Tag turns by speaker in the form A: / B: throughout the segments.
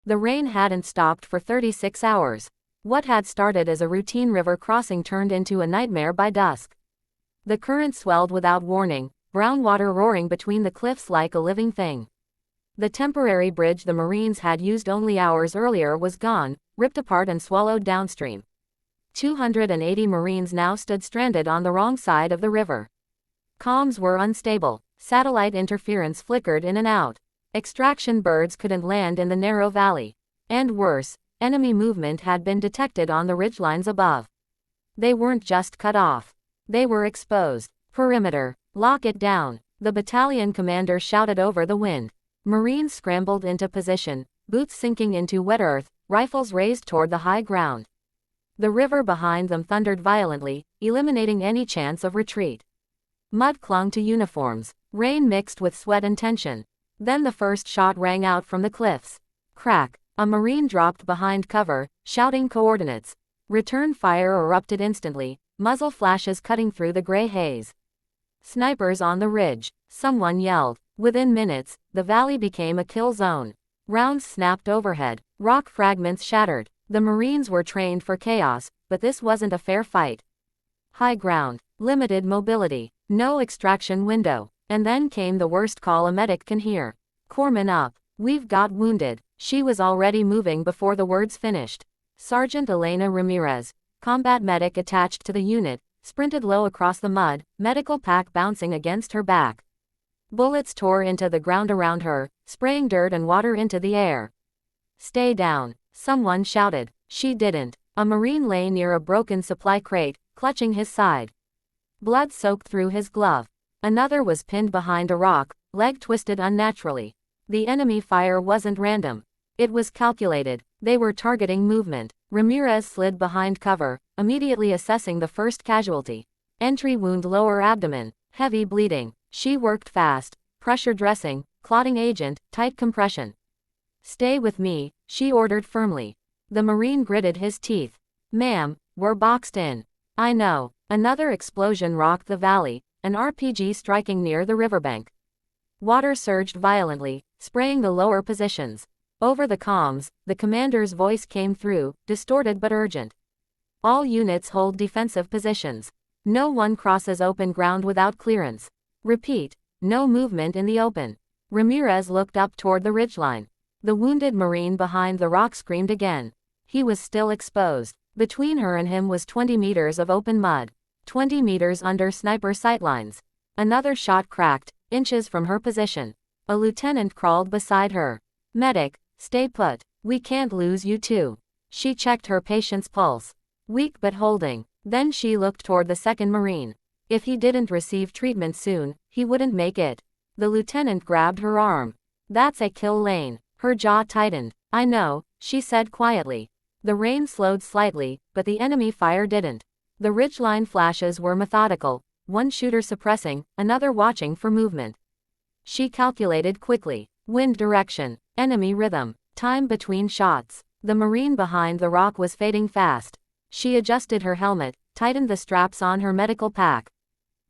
A: The rain hadn't stopped for 36 hours. What had started as a routine river crossing turned into a nightmare by dusk. The current swelled without warning, brown water roaring between the cliffs like a living thing. The temporary bridge the Marines had used only hours earlier was gone, ripped apart and swallowed downstream. 280 Marines now stood stranded on the wrong side of the river. Comms were unstable. Satellite interference flickered in and out. Extraction birds couldn't land in the narrow valley. And worse, enemy movement had been detected on the ridgelines above. They weren't just cut off. They were exposed. Perimeter. Lock it down. The battalion commander shouted over the wind. Marines scrambled into position, boots sinking into wet earth, rifles raised toward the high ground. The river behind them thundered violently, eliminating any chance of retreat. Mud clung to uniforms. Rain mixed with sweat and tension. Then the first shot rang out from the cliffs. Crack. A Marine dropped behind cover, shouting coordinates. Return fire erupted instantly, muzzle flashes cutting through the gray haze. Snipers on the ridge. Someone yelled. Within minutes, the valley became a kill zone. Rounds snapped overhead. Rock fragments shattered. The Marines were trained for chaos, but this wasn't a fair fight. High ground. Limited mobility. No extraction window. And then came the worst call a medic can hear. Corpsman up. We've got wounded. She was already moving before the words finished. Sergeant Elena Ramirez, combat medic attached to the unit, sprinted low across the mud, medical pack bouncing against her back. Bullets tore into the ground around her, spraying dirt and water into the air. Stay down, someone shouted. She didn't. A Marine lay near a broken supply crate, clutching his side. Blood soaked through his glove. Another was pinned behind a rock, leg twisted unnaturally. The enemy fire wasn't random. It was calculated. They were targeting movement. Ramirez slid behind cover, immediately assessing the first casualty. Entry wound lower abdomen, heavy bleeding. She worked fast. Pressure dressing, clotting agent, tight compression. Stay with me, she ordered firmly. The Marine gritted his teeth. Ma'am, we're boxed in. I know. Another explosion rocked the valley, an RPG striking near the riverbank. Water surged violently, spraying the lower positions. Over the comms, the commander's voice came through, distorted but urgent. All units hold defensive positions. No one crosses open ground without clearance. Repeat, no movement in the open. Ramirez looked up toward the ridgeline. The wounded Marine behind the rock screamed again. He was still exposed. Between her and him was 20 meters of open mud. 20 meters under sniper sightlines. Another shot cracked, inches from her position. A lieutenant crawled beside her. Medic, stay put. We can't lose you too. She checked her patient's pulse. Weak but holding. Then she looked toward the second Marine. If he didn't receive treatment soon, he wouldn't make it. The lieutenant grabbed her arm. That's a kill lane. Her jaw tightened. I know, she said quietly. The rain slowed slightly, but the enemy fire didn't. The ridgeline flashes were methodical, one shooter suppressing, another watching for movement. She calculated quickly. Wind direction, enemy rhythm, time between shots. The Marine behind the rock was fading fast. She adjusted her helmet, tightened the straps on her medical pack.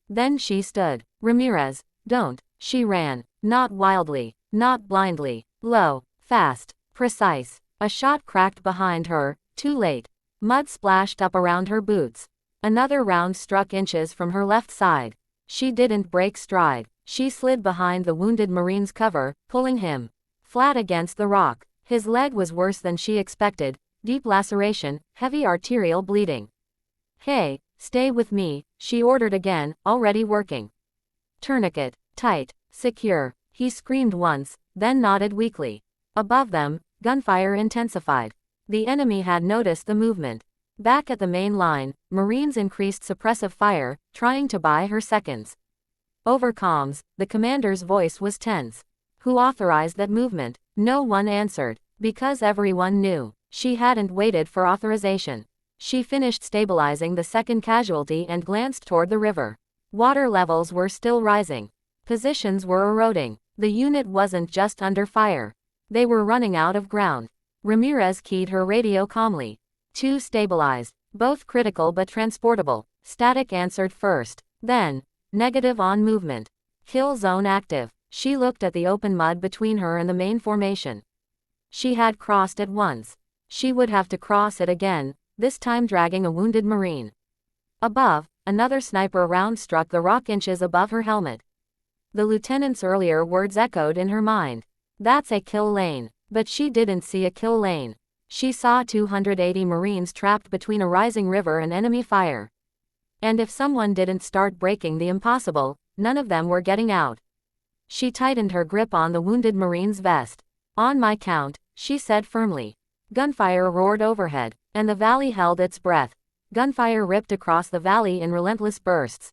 A: Then she stood. Ramirez, don't. She ran. Not wildly, not blindly. Low, fast, precise. A shot cracked behind her, too late. Mud splashed up around her boots. Another round struck inches from her left side. She didn't break stride. She slid behind the wounded Marine's cover, pulling him flat against the rock. His leg was worse than she expected, deep laceration, heavy arterial bleeding. Hey, stay with me, she ordered again, already working. Tourniquet, tight, secure. He screamed once, then nodded weakly. Above them, gunfire intensified. The enemy had noticed the movement. Back at the main line, Marines increased suppressive fire, trying to buy her seconds. Over comms, the commander's voice was tense. Who authorized that movement? No one answered. Because everyone knew. She hadn't waited for authorization. She finished stabilizing the second casualty and glanced toward the river. Water levels were still rising. Positions were eroding. The unit wasn't just under fire. They were running out of ground. Ramirez keyed her radio calmly. 2 stabilized. Both critical but transportable. Static answered first. Then, negative on movement. Kill zone active. She looked at the open mud between her and the main formation. She had crossed it once. She would have to cross it again, this time dragging a wounded Marine. Above, another sniper round struck the rock inches above her helmet. The lieutenant's earlier words echoed in her mind. That's a kill lane. But she didn't see a kill lane. She saw 280 Marines trapped between a rising river and enemy fire. And if someone didn't start breaking the impossible, none of them were getting out. She tightened her grip on the wounded Marine's vest. On my count, she said firmly. Gunfire roared overhead, and the valley held its breath. Gunfire ripped across the valley in relentless bursts.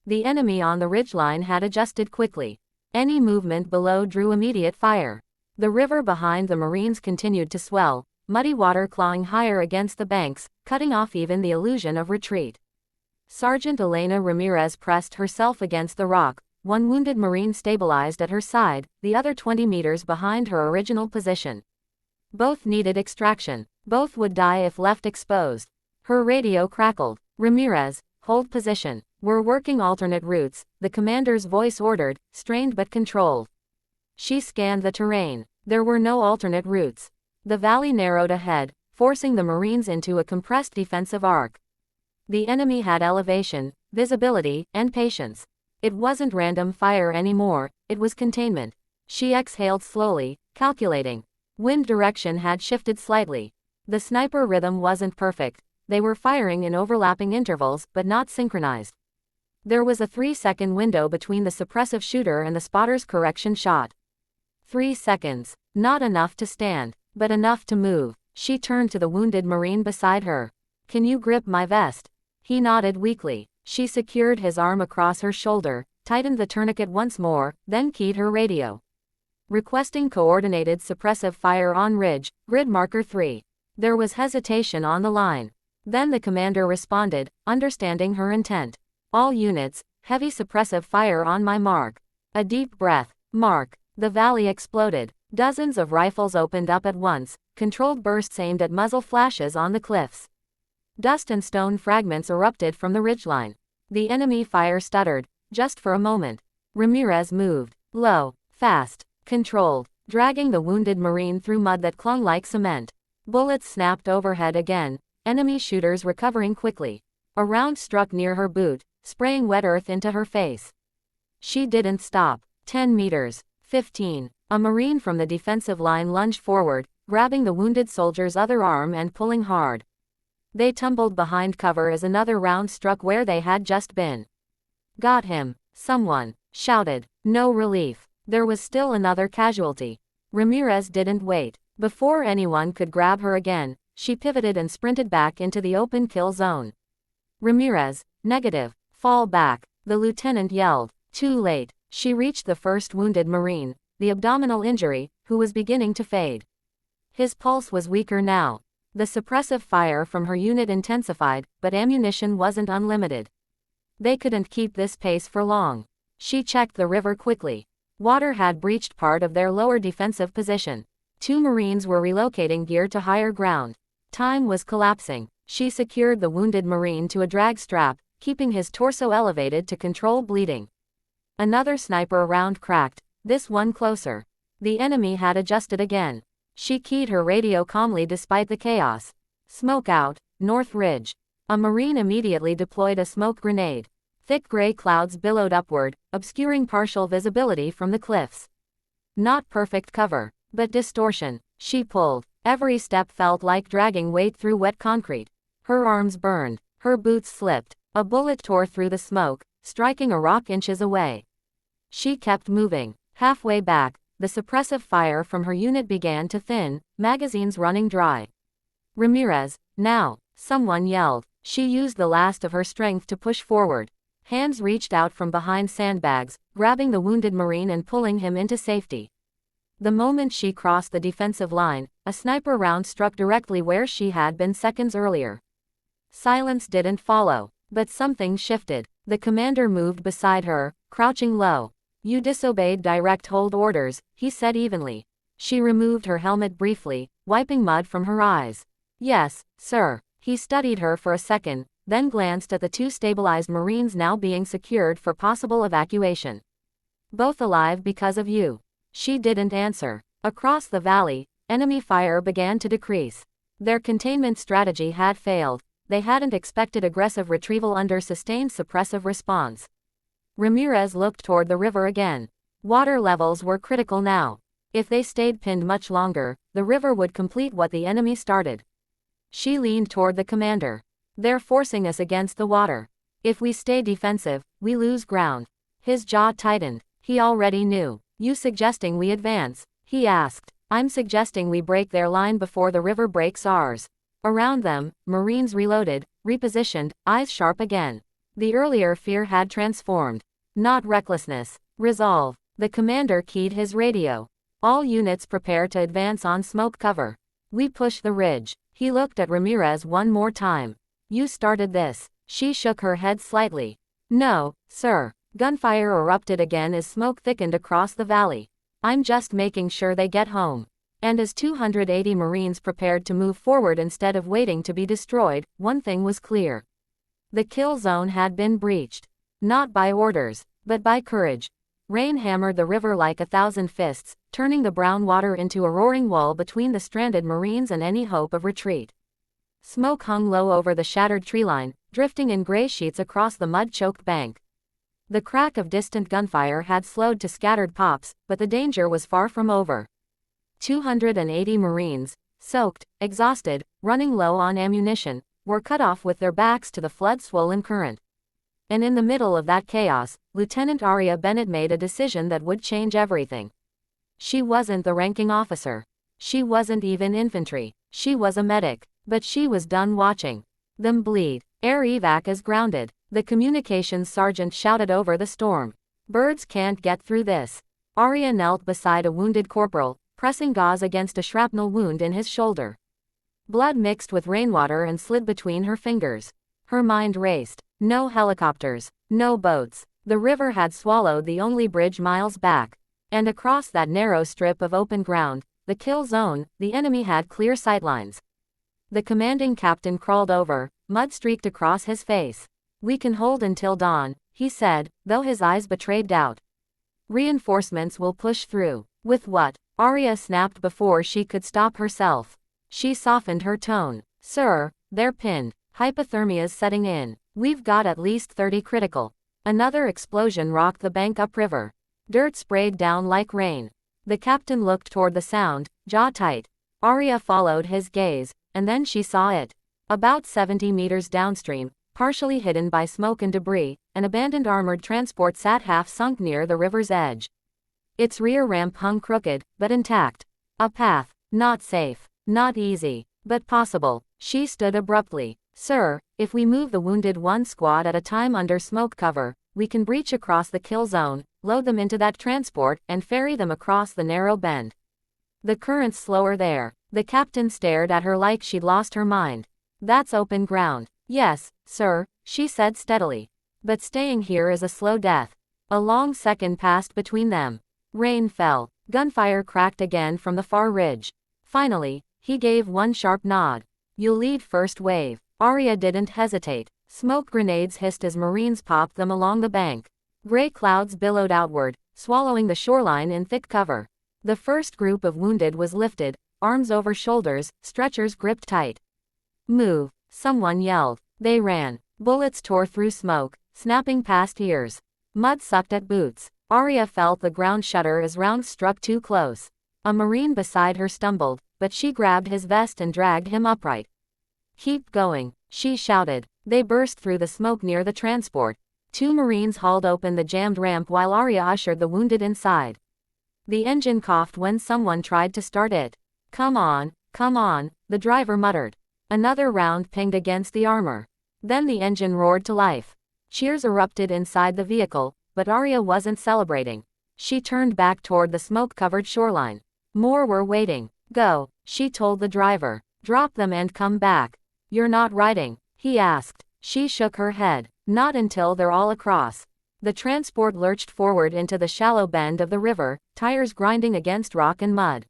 A: The enemy on the ridgeline had adjusted quickly. Any movement below drew immediate fire. The river behind the Marines continued to swell, muddy water clawing higher against the banks, cutting off even the illusion of retreat. Sergeant Elena Ramirez pressed herself against the rock, one wounded Marine stabilized at her side, the other 20 meters behind her original position. Both needed extraction. Both would die if left exposed. Her radio crackled. Ramirez, hold position. We're working alternate routes, the commander's voice ordered, strained but controlled. She scanned the terrain. There were no alternate routes. The valley narrowed ahead, forcing the Marines into a compressed defensive arc. The enemy had elevation, visibility, and patience. It wasn't random fire anymore, it was containment. She exhaled slowly, calculating. Wind direction had shifted slightly. The sniper rhythm wasn't perfect. They were firing in overlapping intervals, but not synchronized. There was a 3-second window between the suppressive shooter and the spotter's correction shot. 3 seconds. Not enough to stand, but enough to move. She turned to the wounded Marine beside her. Can you grip my vest? He nodded weakly. She secured his arm across her shoulder, tightened the tourniquet once more, then keyed her radio. Requesting coordinated suppressive fire on ridge, grid marker 3. There was hesitation on the line. Then the commander responded, understanding her intent. All units, heavy suppressive fire on my mark. A deep breath. Mark. The valley exploded. Dozens of rifles opened up at once, controlled bursts aimed at muzzle flashes on the cliffs. Dust and stone fragments erupted from the ridgeline. The enemy fire stuttered, just for a moment. Ramirez moved. Low, fast, controlled, dragging the wounded Marine through mud that clung like cement. Bullets snapped overhead again, enemy shooters recovering quickly. A round struck near her boot, spraying wet earth into her face. She didn't stop. 10 meters. 15. A Marine from the defensive line lunged forward, grabbing the wounded soldier's other arm and pulling hard. They tumbled behind cover as another round struck where they had just been. Got him, someone shouted. No relief. There was still another casualty. Ramirez didn't wait. Before anyone could grab her again, she pivoted and sprinted back into the open kill zone. Ramirez, negative, fall back, the lieutenant yelled. Too late. She reached the first wounded Marine, the abdominal injury, who was beginning to fade. His pulse was weaker now. The suppressive fire from her unit intensified, but ammunition wasn't unlimited. They couldn't keep this pace for long. She checked the river quickly. Water had breached part of their lower defensive position. 2 Marines were relocating gear to higher ground. Time was collapsing. She secured the wounded Marine to a drag strap, keeping his torso elevated to control bleeding. Another sniper round cracked, this one closer. The enemy had adjusted again. She keyed her radio calmly despite the chaos. Smoke out, North Ridge. A Marine immediately deployed a smoke grenade. Thick gray clouds billowed upward, obscuring partial visibility from the cliffs. Not perfect cover, but distortion. She pulled. Every step felt like dragging weight through wet concrete. Her arms burned. Her boots slipped. A bullet tore through the smoke, striking a rock inches away. She kept moving. Halfway back, the suppressive fire from her unit began to thin, magazines running dry. Ramirez, now, someone yelled. She used the last of her strength to push forward. Hands reached out from behind sandbags, grabbing the wounded Marine and pulling him into safety. The moment she crossed the defensive line, a sniper round struck directly where she had been seconds earlier. Silence didn't follow, but something shifted. The commander moved beside her, crouching low. You disobeyed direct hold orders, he said evenly. She removed her helmet briefly, wiping mud from her eyes. Yes, sir. He studied her for a second, then glanced at the 2 stabilized Marines now being secured for possible evacuation. Both alive because of you. She didn't answer. Across the valley, enemy fire began to decrease. Their containment strategy had failed. They hadn't expected aggressive retrieval under sustained suppressive response. Ramirez looked toward the river again. Water levels were critical now. If they stayed pinned much longer, the river would complete what the enemy started. She leaned toward the commander. They're forcing us against the water. If we stay defensive, we lose ground. His jaw tightened. He already knew. You suggesting we advance? He asked. I'm suggesting we break their line before the river breaks ours. Around them, Marines reloaded, repositioned, eyes sharp again. The earlier fear had transformed. Not recklessness. Resolve. The commander keyed his radio. All units prepare to advance on smoke cover. We push the ridge. He looked at Ramirez one more time. You started this. She shook her head slightly. No, sir. Gunfire erupted again as smoke thickened across the valley. I'm just making sure they get home. And as 280 Marines prepared to move forward instead of waiting to be destroyed, one thing was clear. The kill zone had been breached. Not by orders, but by courage. Rain hammered the river like 1,000 fists, turning the brown water into a roaring wall between the stranded Marines and any hope of retreat. Smoke hung low over the shattered treeline, drifting in gray sheets across the mud-choked bank. The crack of distant gunfire had slowed to scattered pops, but the danger was far from over. 280 Marines, soaked, exhausted, running low on ammunition, were cut off with their backs to the flood-swollen current. And in the middle of that chaos, Lieutenant Aria Bennett made a decision that would change everything. She wasn't the ranking officer. She wasn't even infantry. She was a medic. But she was done watching them bleed. Air evac is grounded. The communications sergeant shouted over the storm. Birds can't get through this. Aria knelt beside a wounded corporal, pressing gauze against a shrapnel wound in his shoulder. Blood mixed with rainwater and slid between her fingers. Her mind raced. No helicopters. No boats. The river had swallowed the only bridge miles back. And across that narrow strip of open ground, the kill zone, the enemy had clear sightlines. The commanding captain crawled over, mud streaked across his face. We can hold until dawn, he said, though his eyes betrayed doubt. Reinforcements will push through. With what? Aria snapped before she could stop herself. She softened her tone. Sir, they're pinned. Hypothermia's setting in. We've got at least 30 critical. Another explosion rocked the bank upriver. Dirt sprayed down like rain. The captain looked toward the sound, jaw tight. Aria followed his gaze, and then she saw it. About 70 meters downstream, partially hidden by smoke and debris, an abandoned armored transport sat half-sunk near the river's edge. Its rear ramp hung crooked, but intact. A path. Not safe. Not easy. But possible. She stood abruptly. Sir, if we move the wounded one squad at a time under smoke cover, we can breach across the kill zone, load them into that transport, and ferry them across the narrow bend. The current's slower there. The captain stared at her like she'd lost her mind. That's open ground. Yes, sir, she said steadily. But staying here is a slow death. A long second passed between them. Rain fell. Gunfire cracked again from the far ridge. Finally, he gave one sharp nod. You'll lead first wave. Aria didn't hesitate. Smoke grenades hissed as Marines popped them along the bank. Gray clouds billowed outward, swallowing the shoreline in thick cover. The first group of wounded was lifted, arms over shoulders, stretchers gripped tight. Move, someone yelled. They ran. Bullets tore through smoke, snapping past ears. Mud sucked at boots. Aria felt the ground shudder as rounds struck too close. A Marine beside her stumbled, but she grabbed his vest and dragged him upright. Keep going, she shouted. They burst through the smoke near the transport. 2 Marines hauled open the jammed ramp while Aria ushered the wounded inside. The engine coughed when someone tried to start it. Come on, the driver muttered. Another round pinged against the armor. Then the engine roared to life. Cheers erupted inside the vehicle, but Aria wasn't celebrating. She turned back toward the smoke-covered shoreline. More were waiting. Go, she told the driver. Drop them and come back. You're not riding, he asked. She shook her head. Not until they're all across. The transport lurched forward into the shallow bend of the river, tires grinding against rock and mud.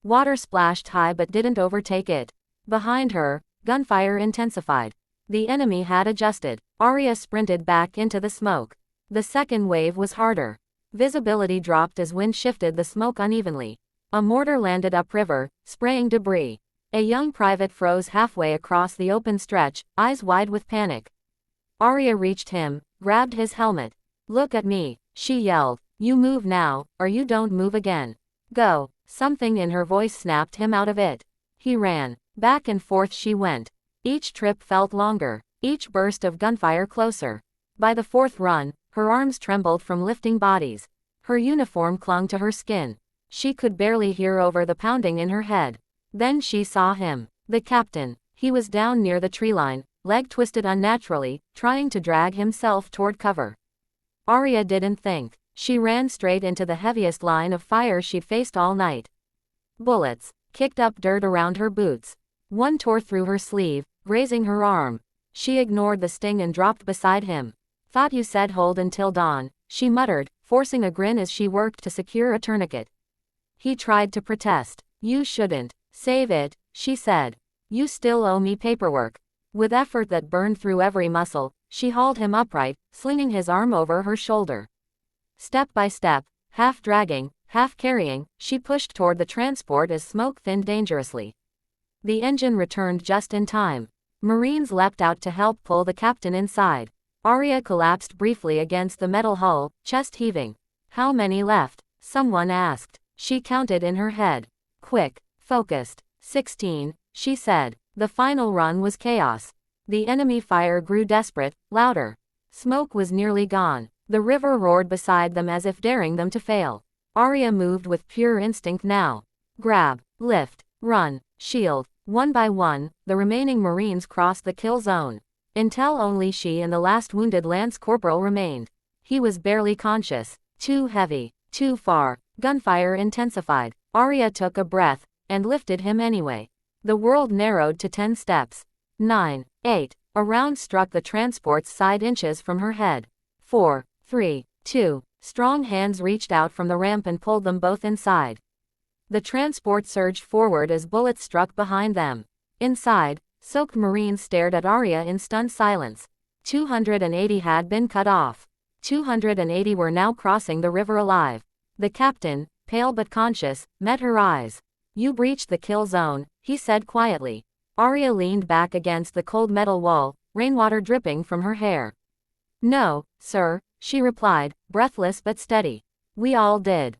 A: Water splashed high but didn't overtake it. Behind her, gunfire intensified. The enemy had adjusted. Aria sprinted back into the smoke. The second wave was harder. Visibility dropped as wind shifted the smoke unevenly. A mortar landed upriver, spraying debris. A young private froze halfway across the open stretch, eyes wide with panic. Arya reached him, grabbed his helmet. "Look at me," she yelled. "You move now, or you don't move again. Go." Something in her voice snapped him out of it. He ran. Back and forth she went. Each trip felt longer, each burst of gunfire closer. By the fourth run, her arms trembled from lifting bodies. Her uniform clung to her skin. She could barely hear over the pounding in her head. Then she saw him. The captain. He was down near the tree line, leg twisted unnaturally, trying to drag himself toward cover. Arya didn't think. She ran straight into the heaviest line of fire she'd faced all night. Bullets kicked up dirt around her boots. One tore through her sleeve, grazing her arm. She ignored the sting and dropped beside him. "Thought you said hold until dawn," she muttered, forcing a grin as she worked to secure a tourniquet. He tried to protest. "You shouldn't. Save it," she said. "You still owe me paperwork." With effort that burned through every muscle, she hauled him upright, slinging his arm over her shoulder. Step by step, half dragging, half carrying, she pushed toward the transport as smoke thinned dangerously. The engine returned just in time. Marines leapt out to help pull the captain inside. Arya collapsed briefly against the metal hull, chest heaving. "How many left?" someone asked. She counted in her head. Quick, focused. 16, she said. The final run was chaos. The enemy fire grew desperate, louder. Smoke was nearly gone. The river roared beside them as if daring them to fail. Arya moved with pure instinct now. Grab, lift, run, shield. One by one, the remaining Marines crossed the kill zone. Until only she and the last wounded lance corporal remained. He was barely conscious. Too heavy. Too far. Gunfire intensified. Arya took a breath, and lifted him anyway. The world narrowed to 10 steps. 9, 8. A round struck the transport's side inches from her head. 4, 3, 2. Strong hands reached out from the ramp and pulled them both inside. The transport surged forward as bullets struck behind them. Inside, soaked Marines stared at Arya in stunned silence. 280 had been cut off. 280 were now crossing the river alive. The captain, pale but conscious, met her eyes. "You breached the kill zone," he said quietly. Arya leaned back against the cold metal wall, rainwater dripping from her hair. "No, sir," she replied, breathless but steady. "We all did."